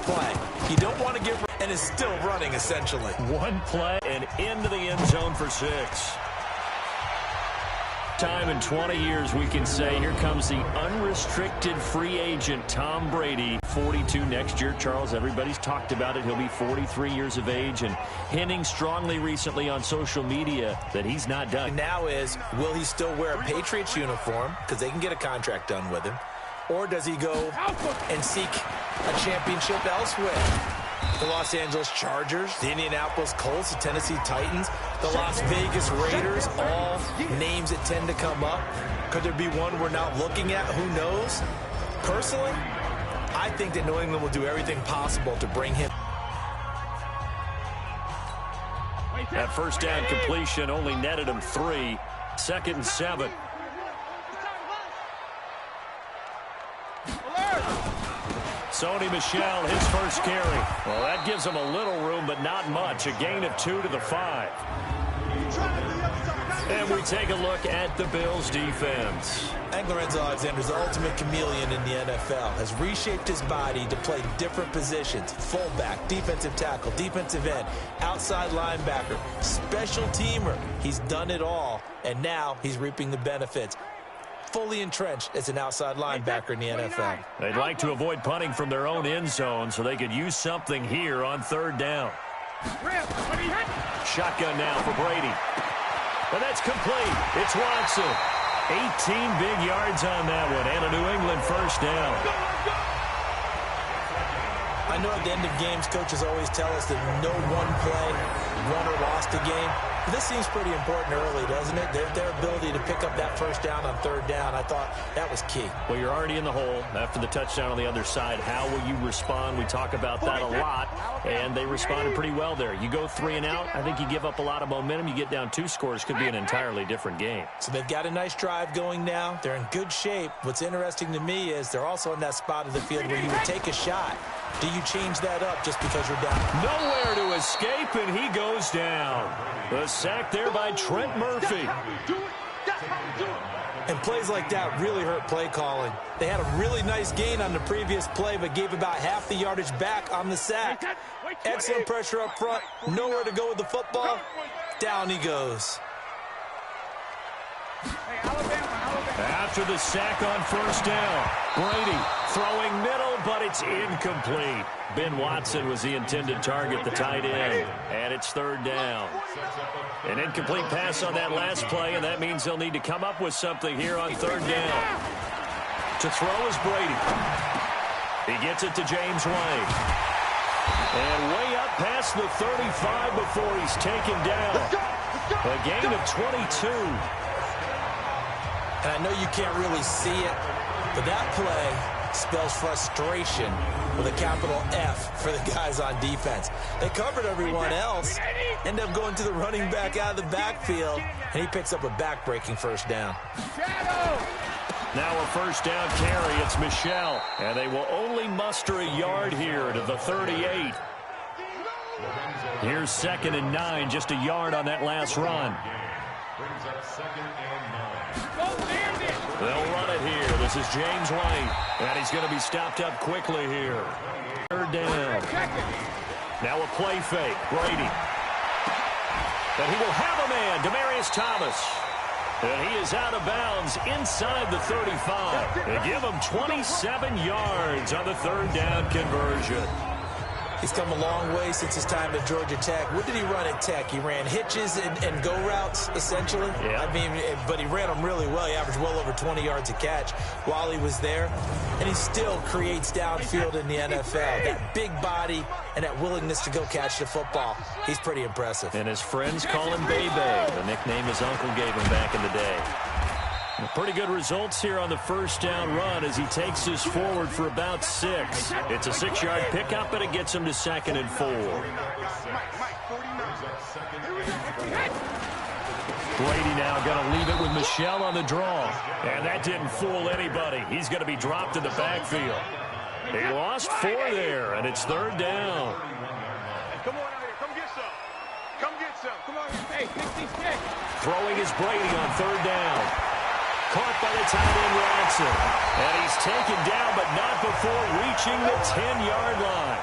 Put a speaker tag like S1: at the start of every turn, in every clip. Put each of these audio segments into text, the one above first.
S1: play. You don't want to get and is still running, essentially.
S2: One play and into the end zone for 6. Time in 20 years, we can say, here comes the unrestricted free agent, Tom Brady, 42 next year. Charles, everybody's talked about it. He'll be 43 years of age and hinting strongly recently on social media that he's not done.
S1: Now is, will he still wear a Patriots uniform because they can get a contract done with him, or does he go and seek a championship elsewhere? The Los Angeles Chargers, the Indianapolis Colts, the Tennessee Titans, the Las Vegas Raiders, all names that tend to come up. Could there be one we're not looking at? Who knows? Personally, I think that New England will do everything possible to bring him.
S2: That first down completion only netted him 3. 2nd and 7. Sony Michel, his first carry. Well, that gives him a little room, but not much. A gain of 2 to the 5. And we take a look at the Bills' defense.
S1: I think Lorenzo Alexander is the ultimate chameleon in the NFL. Has reshaped his body to play different positions. Fullback, defensive tackle, defensive end, outside linebacker, special teamer. He's done it all, and now he's reaping the benefits. Fully entrenched as an outside linebacker in the NFL.
S2: They'd like to avoid punting from their own end zone so they could use something here on 3rd down. Shotgun now for Brady. And that's complete. It's Watson. 18 big yards on that one, and a New England first down.
S1: I know at the end of games, coaches always tell us that no one play won or lost a game. But this seems pretty important early, doesn't it? Their ability to pick up that first down on 3rd down, I thought that was key.
S2: Well, you're already in the hole after the touchdown on the other side. How will you respond? We talk about that a lot, and they responded pretty well there. You go 3 and out, I think you give up a lot of momentum. You get down 2 scores, could be an entirely different game.
S1: So they've got a nice drive going now. They're in good shape. What's interesting to me is they're also in that spot of the field where you would take a shot. Do you change that up just because you're down?
S2: Nowhere to escape, and he goes down. The sack there by Trent Murphy.
S1: And plays like that really hurt play calling. They had a really nice gain on the previous play, but gave about half the yardage back on the sack. Excellent pressure up front. Nowhere to go with the football. Down he goes.
S2: After the sack on 1st down, Brady throwing middle, but it's incomplete. Ben Watson was the intended target, the tight end, and it's 3rd down. An incomplete pass on that last play, and that means they'll need to come up with something here on 3rd down. To throw is Brady. He gets it to James White. And way up past the 35 before he's taken down. A gain of 22.
S1: And I know you can't really see it, but that play spells frustration with a capital F for the guys on defense. They covered everyone else, end up going to the running back out of the backfield, and he picks up a back-breaking first down.
S2: Now a first down carry. It's Michel, and they will only muster a yard here to the 38. Here's 2nd and 9, just a yard on that last run. They'll run it here. This is James White, and he's going to be stopped up quickly here. 3rd down. Now a play fake. Brady. And he will have a man, Demaryius Thomas. And he is out of bounds inside the 35. They give him 27 yards on the 3rd down conversion.
S1: He's come a long way since his time at Georgia Tech. What did he run at Tech? He ran hitches and go routes, essentially.
S2: Yeah.
S1: I mean, but he ran them really well. He averaged well over 20 yards a catch while he was there. And he still creates downfield in the NFL. That big body and that willingness to go catch the football. He's pretty impressive.
S2: And his friends call him Bebe, the nickname his uncle gave him back in the day. Pretty good results here on the first down run as he takes this forward for about 6. It's a 6-yard pickup, and it gets him to 2nd and 4. Brady now going to leave it with Michel on the draw. And that didn't fool anybody. He's going to be dropped in the backfield. He lost 4 there, and it's 3rd down.
S3: Come on out here. Come get some. Come get some. Come on. Hey, 66.
S2: Throwing is Brady on 3rd down. Caught by the tight end, Watson. And he's taken down, but not before reaching the 10-yard line.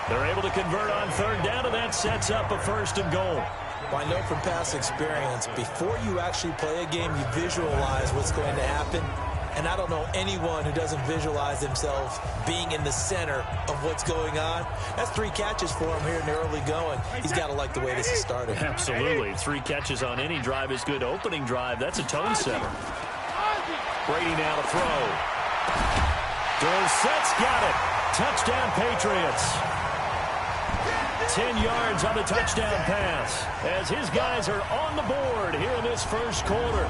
S2: They're able to convert on third down, and that sets up a 1st and goal.
S1: Well, I know from past experience, before you actually play a game, you visualize what's going to happen. And I don't know anyone who doesn't visualize themselves being in the center of what's going on. That's 3 catches for him here in the early going. He's got to like the way this is starting.
S2: Absolutely. 3 catches on any drive is good. Opening drive, that's a tone setter. Brady now to throw. Dorsett's got it. Touchdown, Patriots. 10 yards on the touchdown pass as his guys are on the board here in this first quarter.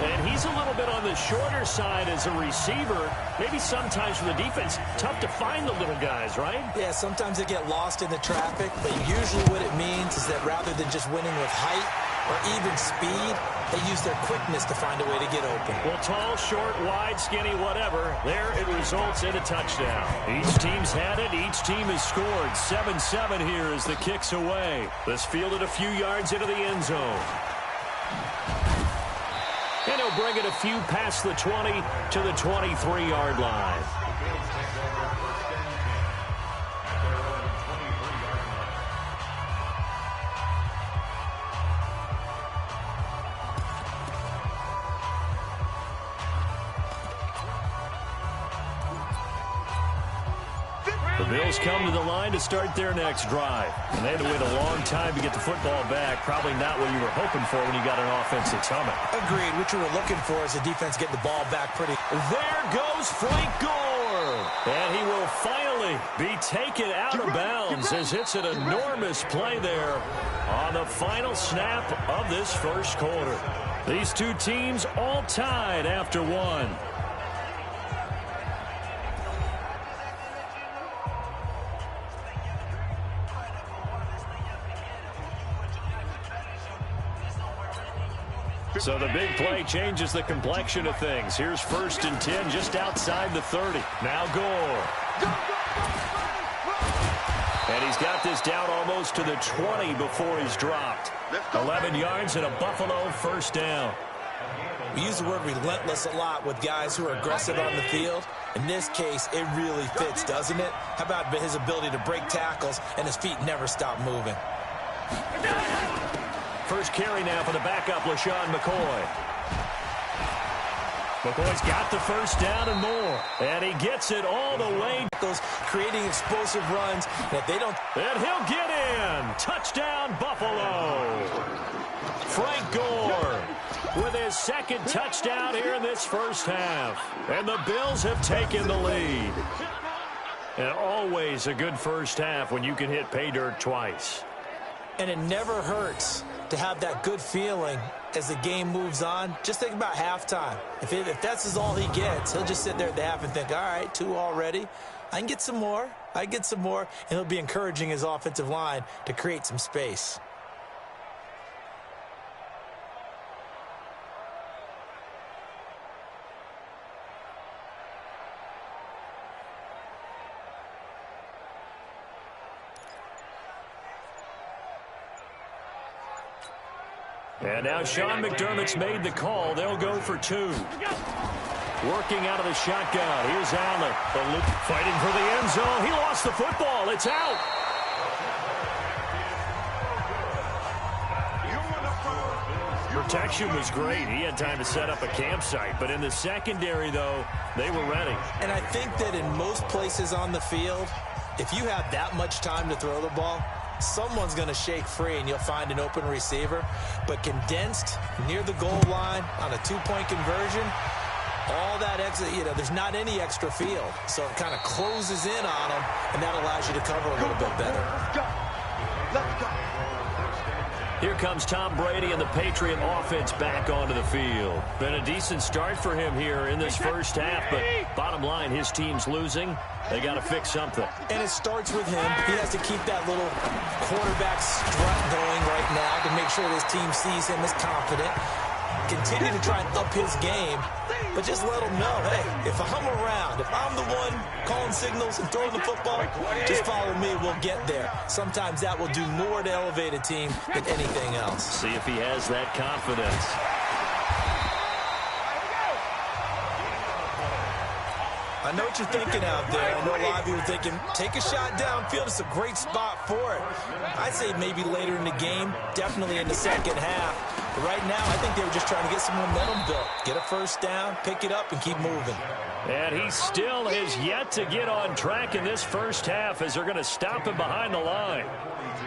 S2: And he's a little bit on the shorter side as a receiver. Maybe sometimes for the defense, tough to find the little guys, right?
S1: Yeah, sometimes they get lost in the traffic, but usually what it means is that rather than just winning with height or even speed, they use their quickness to find a way to get open.
S2: Well, tall, short, wide, skinny, whatever, there it results in a touchdown. Each team's had it. Each team has scored. 7-7 here as the kick's away. This fielded a few yards into the end zone. And he'll bring it a few past the 20 to the 23-yard line. The Bills come to the line to start their next drive. And they had to wait a long time to get the football back. Probably not what you were hoping for when you got an offense that's humming.
S1: Agreed. What you were looking for is the defense getting the ball back pretty.
S2: There goes Frank Gore. And he will finally be taken out of bounds as it's an enormous play there on the final snap of this first quarter. These two teams all tied after one. So the big play changes the complexion of things. Here's 1st and 10 just outside the 30. Now Gore. And he's got this down almost to the 20 before he's dropped. 11 yards and a Buffalo 1st down.
S1: We use the word relentless a lot with guys who are aggressive on the field. In this case, it really fits, doesn't it? How about his ability to break tackles and his feet never stop moving?
S2: First carry now for the backup, LaShawn McCoy. McCoy's got the 1st down and more. And he gets it all the way.
S1: Those creating explosive runs that they don't.
S2: And he'll get in. Touchdown, Buffalo. Frank Gore with his 2nd touchdown here in this first half. And the Bills have taken the lead. And always a good first half when you can hit pay dirt twice.
S1: And it never hurts to have that good feeling as the game moves on. Just think about halftime. If that's all he gets, he'll just sit there at the half and think, all right, 2 already. I can get some more. I get some more. And he'll be encouraging his offensive line to create some space.
S2: And now Sean McDermott's made the call. They'll go for 2. Working out of the shotgun. Here's Allen. Fighting for the end zone. He lost the football. It's out. Protection was great. He had time to set up a campsite. But in the secondary, though, they were ready.
S1: And I think that in most places on the field, if you have that much time to throw the ball, someone's going to shake free and you'll find an open receiver. But condensed near the goal line on a 2-point conversion, all that extra, there's not any extra field. So it kind of closes in on them, and that allows you to cover a little bit better.
S3: Let's go.
S2: Here comes Tom Brady and the Patriot offense back onto the field. Been a decent start for him here in this first half, but bottom line, his team's losing. They got to fix something.
S1: And it starts with him. He has to keep that little quarterback strut going right now to make sure his team sees him as confident. Continue to try and up his game, but just let him know, hey, if I'm around, if I'm the one calling signals and throwing the football, just follow me, we'll get there. Sometimes that will do more to elevate a team than anything else.
S2: See if he has that confidence.
S1: know what you're thinking out there. I know a lot of you are thinking, take a shot downfield. It's a great spot for it. I'd say maybe later in the game, definitely in the second half. But right now, I think they were just trying to get some momentum built. Get a first down, pick it up, and keep moving.
S2: And he still has yet to get on track in this first half as they're going to stop him behind the line.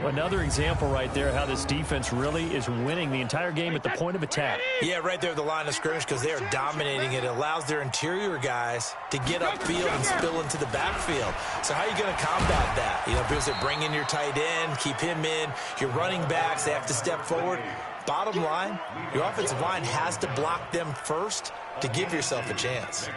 S2: Another example right there how this defense really is winning the entire game at the point of attack.
S1: Yeah, right there at the line of scrimmage because they are dominating it. It allows their interior guys to get upfield and spill into the backfield. So how are you going to combat that? You know, because they bring in your tight end, keep him in. Your running backs, they have to step forward. Bottom line, your offensive line has to block them first to give yourself a chance.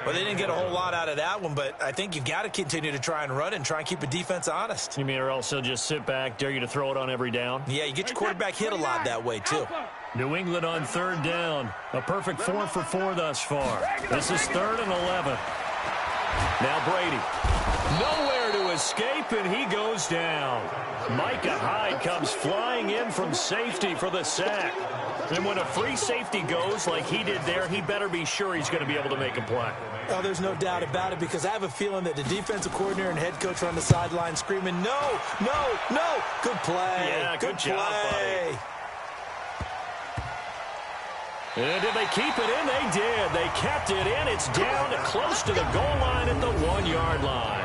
S1: Well, they didn't get a whole lot out of that one, but I think you've got to continue to try and run and try and keep a defense honest.
S2: You mean or else they'll just sit back, dare you to throw it on every down?
S1: Yeah, you get your quarterback hit a lot that way, too.
S2: New England on third down. A perfect 4 for 4 thus far. This is 3rd and 11. Now Brady. Nowhere to escape, and he goes down. Micah Hyde comes flying in from safety for the sack. And when a free safety goes like he did there, he better be sure he's going to be able to make a play.
S1: Well, there's no doubt about it because I have a feeling that the defensive coordinator and head coach are on the sideline screaming, no, no, no. Good play.
S2: Yeah, good job, buddy. And did they keep it in? They did. They kept it in. It's down close to the goal line at the 1-yard line.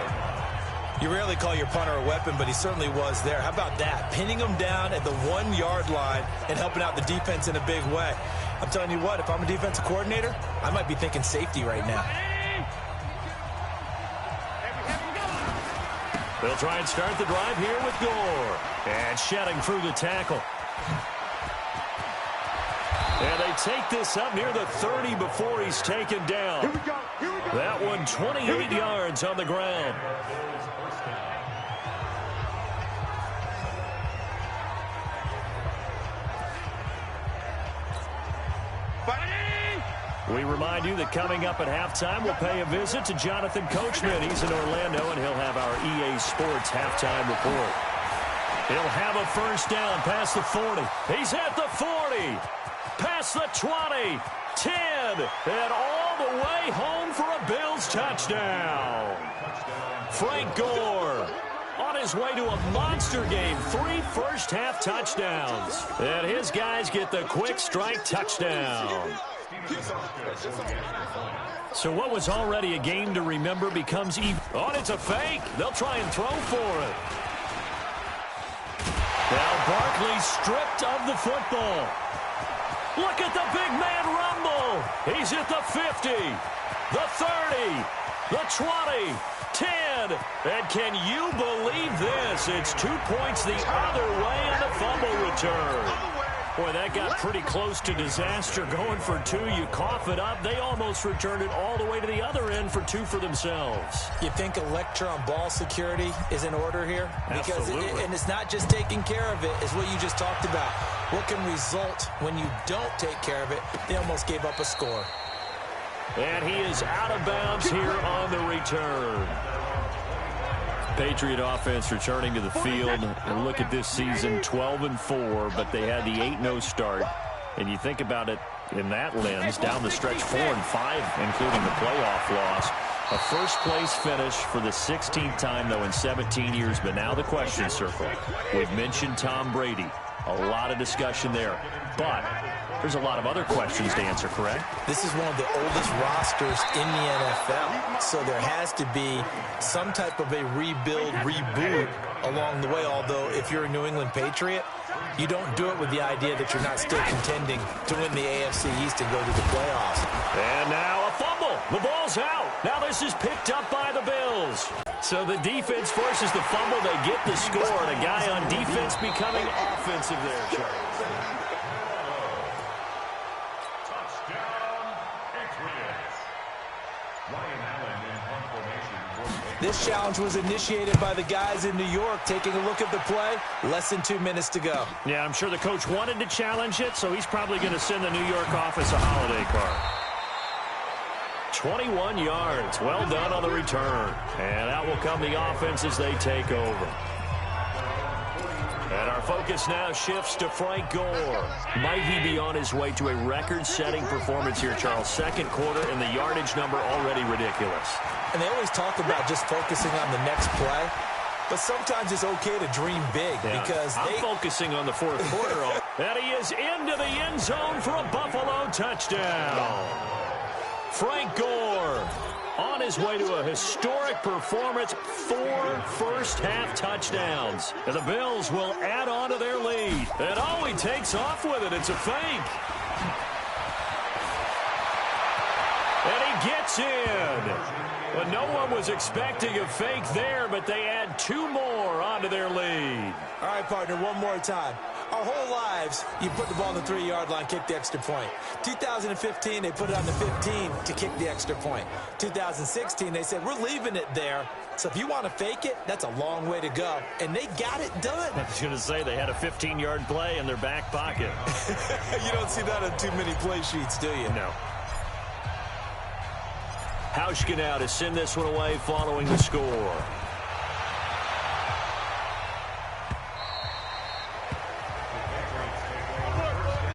S1: You rarely call your punter a weapon, but he certainly was there. How about that? Pinning him down at the 1-yard line and helping out the defense in a big way. I'm telling you what, if I'm a defensive coordinator, I might be thinking safety right now.
S2: They'll try and start the drive here with Gore. And shedding through the tackle. And they take this up near the 30 before he's taken down.
S3: Here we go. Here we go.
S2: That one 28 yards on the ground. We remind you that coming up at halftime, we'll pay a visit to Jonathan Coachman. He's in Orlando, and he'll have our EA Sports halftime report. He'll have a first down past the 40. He's at the 40. Past the 20. 10. And all the way home for a Bills touchdown. Frank Gore on his way to a monster game. 3 first-half touchdowns. And his guys get the quick strike touchdown. So what was already a game to remember becomes even. Oh, it's a fake. They'll try and throw for it. Now Barkley stripped of the football. Look at the big man rumble. He's at the 50, the 30, the 20, 10. And can you believe this? It's 2 points the other way on the fumble return. Boy, that got pretty close to disaster. Going for 2, you cough it up. They almost returned it all the way to the other end for 2 for themselves.
S1: You think a lecture on ball security is in order here? Because and it's not just taking care of it, it's what you just talked about. What can result when you don't take care of it? They almost gave up a score.
S2: And he is out of bounds here on the return. Patriot offense returning to the field. And look at this season, 12-4, but they had the 8-0 start. And you think about it in that lens, down the stretch 4-5, including the playoff loss. A first-place finish for the 16th time, though, in 17 years. But now the question circle. We've mentioned Tom Brady. A lot of discussion there. But there's a lot of other questions to answer, correct?
S1: This is one of the oldest rosters in the NFL. So there has to be some type of a rebuild, reboot along the way. Although if you're a New England Patriot, you don't do it with the idea that you're not still contending to win the AFC East and go to the playoffs.
S2: And now a fumble. The ball's out. Now this is picked up by the Bills. So the defense forces the fumble. They get the score. And a guy on defense becoming offensive there, Charles.
S1: This challenge was initiated by the guys in New York. Taking a look at the play, less than 2 minutes to go.
S2: Yeah, I'm sure the coach wanted to challenge it, so he's probably going to send the New York office a holiday card. 21 yards. Well done on the return. And out will come the offense as they take over. And our focus now shifts to Frank Gore. Might he be on his way to a record-setting performance here, Charles? Second quarter, and the yardage number already ridiculous.
S1: And they always talk about just focusing on the next play. But sometimes it's okay to dream big because
S2: I'm focusing on the fourth quarter. And he is into the end zone for a Buffalo touchdown. Frank Gore on his way to a historic performance, 4 first-half touchdowns. And the Bills will add on to their lead. And oh, he takes off with it. It's a fake. And he gets in. Well, no one was expecting a fake there, but they add 2 more onto their lead.
S1: All right, partner, one more time. Our whole lives, you put the ball on the 3-yard line, kick the extra point. 2015, they put it on the 15 to kick the extra point. 2016, they said, we're leaving it there. So if you want to fake it, that's a long way to go. And they got it done.
S2: I was going to say they had a 15-yard play in their back pocket.
S1: You don't see that on too many play sheets, do you?
S2: No. Hauschka now to send this one away following the score.